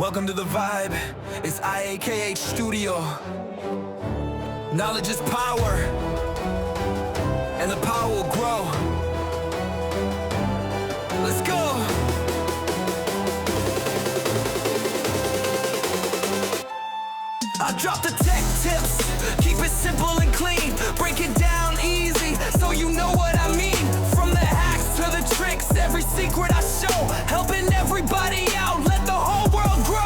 Welcome to the vibe. It's iAKH Studio. Knowledge is power, and the power will grow. Let's go. I drop the tech tips, keep it simple and clean, break it down easy so you know what I mean. From the hacks to the tricks, every secret I show, helping everybody out, let the whole world grow.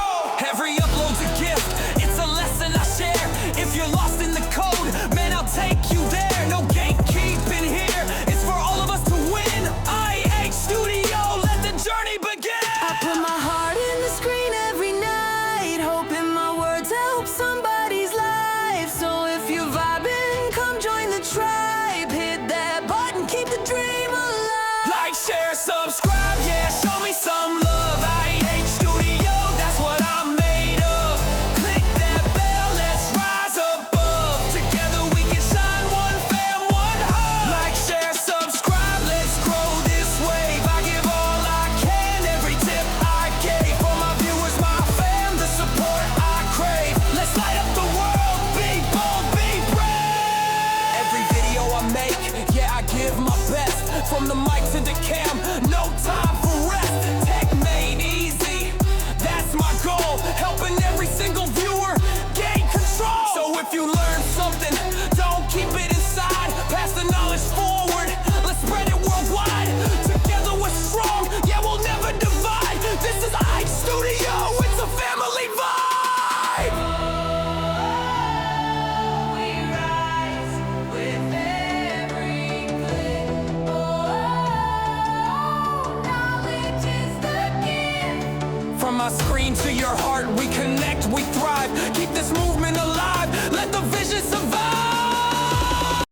Every upload's a gift, it's a lesson I share. If you're lost in the code, man, I'll take you there. No gatekeeping here, it's for all of us to win. iAKH Studio, let the journey begin. I put my heart in the screen every night, hoping my words help somebody's life. So if you're vibing, come join the tribe. Hit that button, keep the dream alive. Like, share, subscribe, yeah, show me some love. iAKH Studio, that's what I'm made of. Click that bell, let's rise above. Together we can shine, one fam, one hub. Like, share, subscribe, let's grow this wave. I give all I can, every tip I gave. For my viewers, my fam, the support I crave. Let's light up the world, be bold, be brave. Every video I make, yeah, I give my best. From the mic to the cam, no time for rest. Tech made easy, that's my goal. Helping every single viewer gain control. So if you learn something, don't keep it inside. Pass the knowledge forward, let's spread it worldwide. Together we're strong, yeah, we'll never divide. This is iAKH Studio, it's a family vibe. We rise with every click. Knowledge is the gift. From my screen to your heart, we connect, we thrive. Keep this moving.